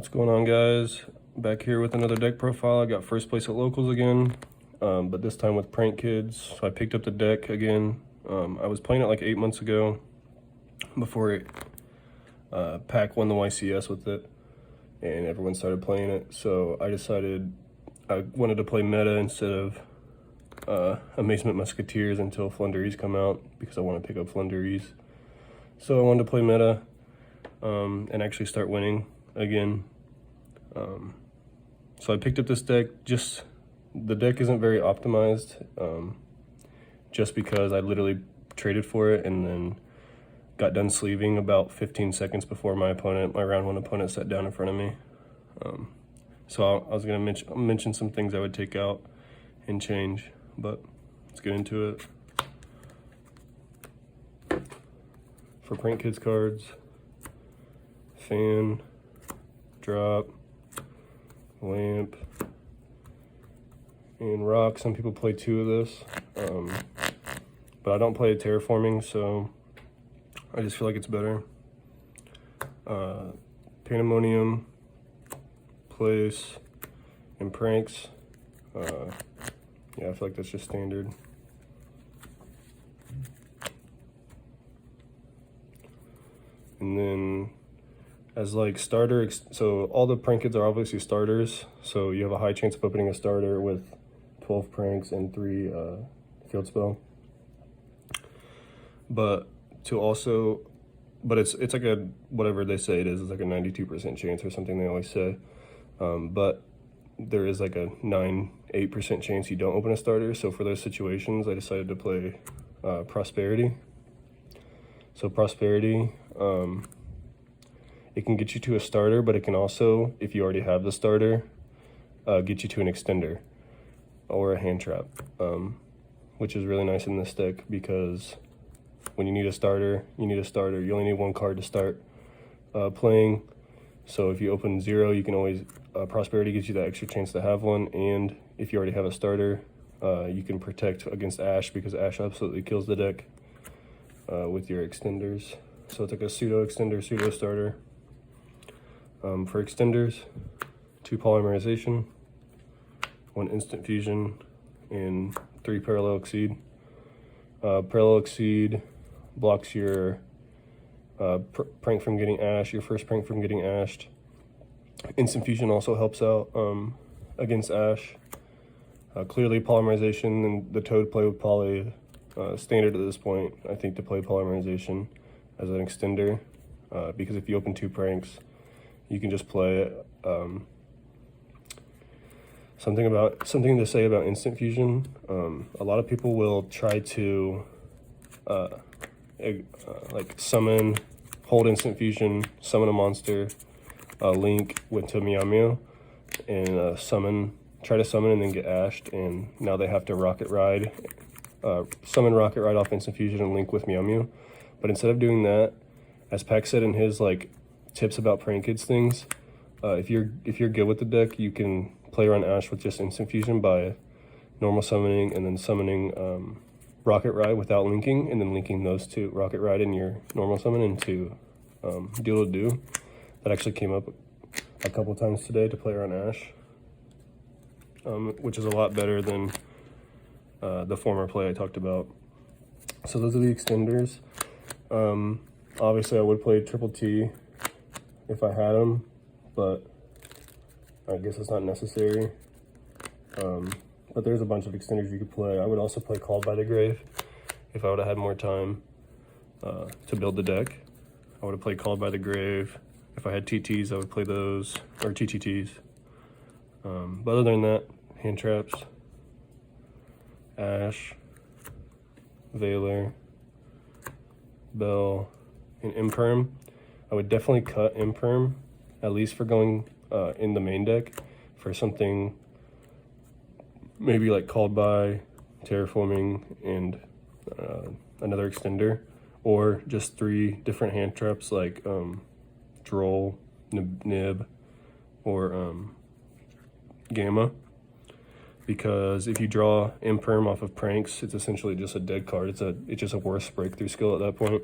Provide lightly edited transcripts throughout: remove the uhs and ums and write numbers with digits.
What's going on, guys? Back here with another deck profile. I got first place at locals again, but this time with prank kids. So I picked up the deck again. I was playing it like 8 months ago before Pack won the YCS with it and everyone started playing it. So I decided I wanted to play meta instead of Amazement Musketeers until Flunderies come out, because I want to pick up Flunderies. So I wanted to play meta and actually start winning again. So I picked up this deck. The deck isn't very optimized, just because I literally traded for it and then got done sleeving about 15 seconds before my round one opponent sat down in front of me. So I was gonna mention some things I would take out and change, but let's get into it. For prank kids cards, fan, drop, lamp, and rock. Some people play two of this, but I don't play terraforming, so I just feel like it's better. Pandemonium, place, and pranks. Yeah, I feel like that's just standard. And then as like starter, so all the prank kids are obviously starters, so you have a high chance of opening a starter with 12 pranks and 3 field spell. But it's like a, whatever they say it is, it's like a 92% chance or something they always say. But there is like a 8% chance you don't open a starter. So for those situations, I decided to play Prosperity. So Prosperity, it can get you to a starter, but it can also, if you already have the starter, get you to an extender or a hand trap, which is really nice in this deck, because when you need a starter, you need a starter. You only need one card to start playing. So if you open 0, you can always, Prosperity gives you that extra chance to have one, and if you already have a starter, you can protect against Ash, because Ash absolutely kills the deck with your extenders. So it's like a pseudo extender, pseudo starter. For extenders, 2 polymerization, 1 instant fusion, and 3 parallel exceed. Parallel exceed blocks your prank from getting ashed, your first prank from getting ashed. Instant fusion also helps out against ash. Clearly polymerization and the Toad play with poly, standard at this point, I think, to play polymerization as an extender, because if you open 2 pranks, you can just play it. Something to say about instant fusion. A lot of people will try to like summon, hold instant fusion, summon a monster, link to Meow and try to summon and then get ashed, and now they have to Rocket Ride, summon Rocket Ride off instant fusion and link with Meow. But instead of doing that, as Pac said in his like tips about prank kids things, if you're good with the deck, you can play around Ash with just instant fusion by normal summoning and then summoning Rocket Ride without linking, and then linking those two, Rocket Ride and your normal summon, into Deal to Do. That actually came up a couple times today to play around Ash, which is a lot better than the former play I talked about. So those are the extenders. Obviously I would play Triple T if I had them, but I guess it's not necessary. But there's a bunch of extenders you could play. I would also play Called by the Grave if I would have had more time to build the deck. I would have played Called by the Grave. If I had TTs, I would play those, or TTTs. But other than that, hand traps, Ash, Veiler, Bell, and Imperm. I would definitely cut Imperm, at least for going in the main deck, for something maybe like Called by, Terraforming, and another extender, or just 3 different hand traps like Droll, Nib, or Gamma. Because if you draw Imperm off of pranks, it's essentially just a dead card. It's just a worse breakthrough skill at that point.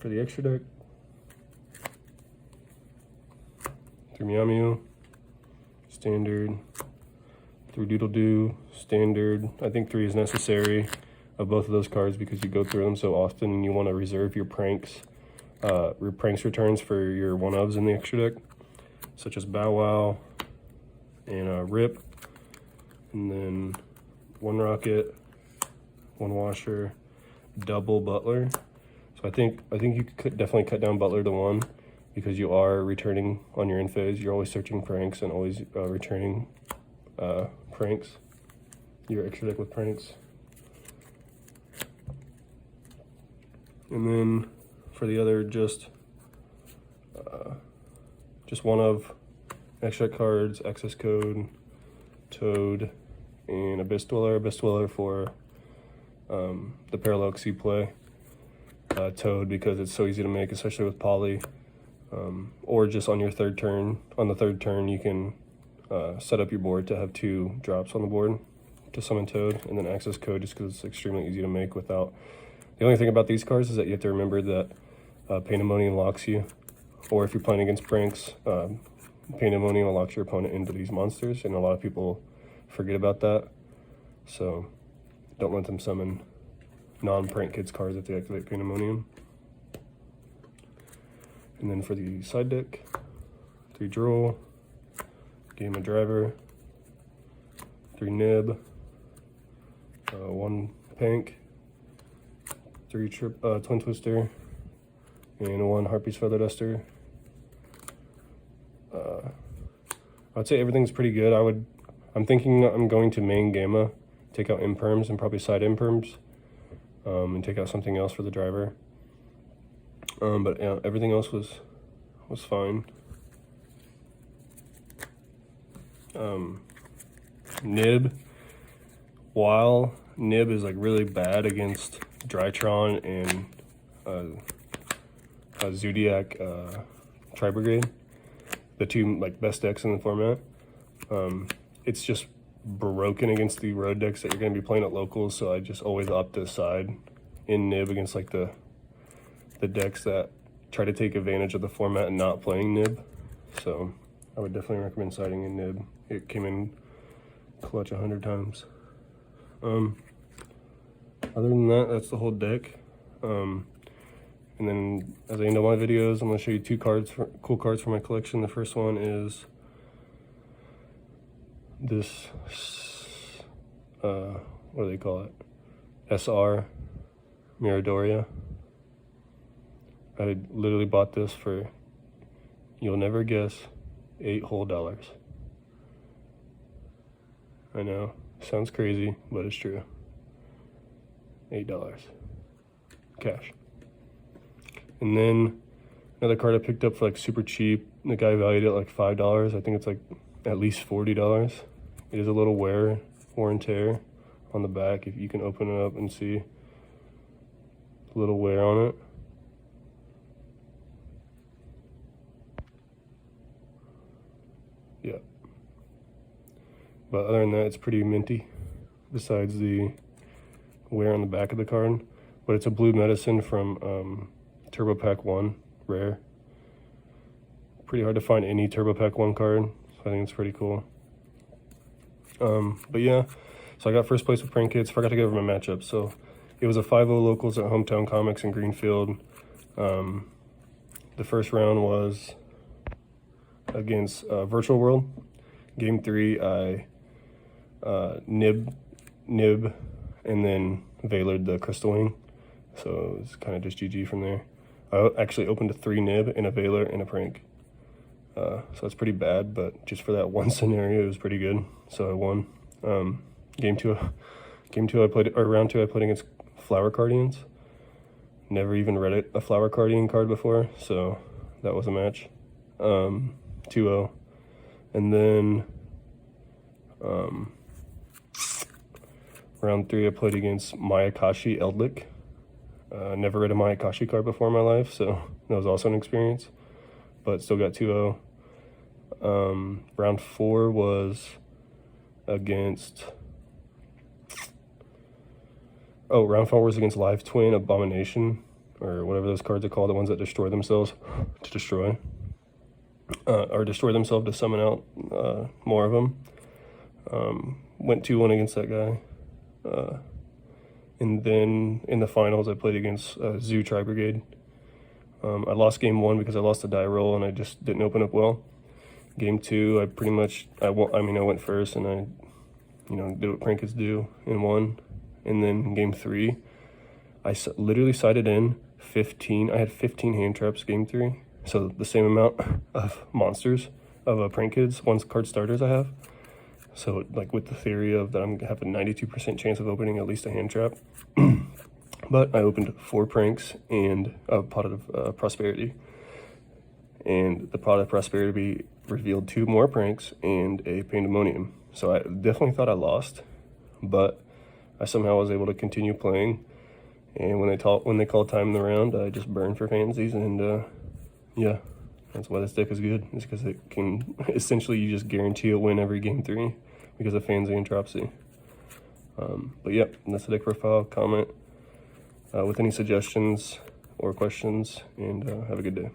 For the extra deck, 3 YuGiOh, standard, 3 Doodle Doo, standard. I think 3 is necessary of both of those cards because you go through them so often and you want to reserve your pranks returns for your one-ofs in the extra deck, such as Bow Wow and Rip, and then 1 Rocket, 1 Washer, double Butler. So I think you could definitely cut down Butler to 1 because you are returning on your end phase. You're always searching pranks and always returning pranks, your extra deck with pranks. And then for the other, just one of extra cards, access code, Toad, and Abyss Dweller for the Parallel XC play. Toad because it's so easy to make, especially with Poly, or just on your third turn. On the third turn, you can set up your board to have 2 drops on the board to summon Toad, and then access code just because it's extremely easy to make without. The only thing about these cards is that you have to remember that Pandemonium locks you, or if you're playing against pranks, Pandemonium locks your opponent into these monsters, and a lot of people forget about that. So don't let them summon non-prank kids cards if they activate Pandemonium. And then for the side deck, 3 Droll, Game of Driver, 3 Nib, 1 Pink, 3 Twin Twister, and 1 Harpy's Feather Duster. I'd say everything's pretty good. I'm thinking I'm going to main Gamma, take out Imperms and probably side Imperms, and take out something else for the driver. But yeah, everything else was fine. Nib, while Nib is like really bad against Drytron and Zodiac Tri-Brigade, the 2 like best decks in the format, it's just broken against the road decks that you're going to be playing at locals, so I just always opt to side in Nib against like the decks that try to take advantage of the format and not playing Nib. So I would definitely recommend siding in Nib. It came in clutch 100 times. Other than that, that's the whole deck. And then as I end all my videos, I'm going to show you 2 cool cards for my collection. The first one is this, what do they call it? SR Miradoria. I literally bought this for, you'll never guess, $8 whole. I know, sounds crazy, but it's true. $8 cash. And then another card I picked up for like super cheap. The guy valued it like $5. I think it's like at least $40. It is a little wear and tear on the back. If you can open it up and see a little wear on it. Yeah. But other than that, it's pretty minty, besides the wear on the back of the card. But it's a blue medicine from Turbo Pack 1, rare. Pretty hard to find any Turbo Pack 1 card, so I think it's pretty cool. But yeah, so I got first place with Prank Kids. Forgot to go over my matchup. So it was a 5-0 locals at Hometown Comics in Greenfield. The first round was against Virtual World. Game 3, I nib, and then Veilered the Crystal Wing. So it's kind of just GG from there. I actually opened a 3 Nib and a Veiler and a Prank. So it's pretty bad, but just for that one scenario, it was pretty good. So I won. Round 2, I played against Flower Guardians. Never even read a Flower Guardian card before, so that was a match. 2-0. And then round 3, I played against Mayakashi Eldlik. Never read a Mayakashi card before in my life, so that was also an experience, but still got 2-0. Round 4 was against, round 4 was against Live Twin Abomination, or whatever those cards are called, the ones that destroy themselves to destroy. or destroy themselves to summon out more of them. Went 2-1 against that guy. And then in the finals, I played against Zoo Tri Brigade. I lost game 1 because I lost the die roll and I just didn't open up well. Game 2, I went first and I, did what prank kids do and won. And then game 3, I literally sided in 15. I had 15 hand traps game 3. So the same amount of monsters of prank kids, 1 card starters I have. So like with the theory of that I'm gonna have a 92% chance of opening at least a hand trap. But I opened 4 pranks and a pot of prosperity. And the pot of prosperity revealed 2 more pranks and a pandemonium. So I definitely thought I lost, but I somehow was able to continue playing. And when they called time in the round, I just burned for fansies, and yeah, that's why this deck is good. It's because it can essentially you just guarantee a win every game 3 because of Fancy and Dropsy. But yeah, that's the deck profile. Comment with any suggestions or questions, and have a good day.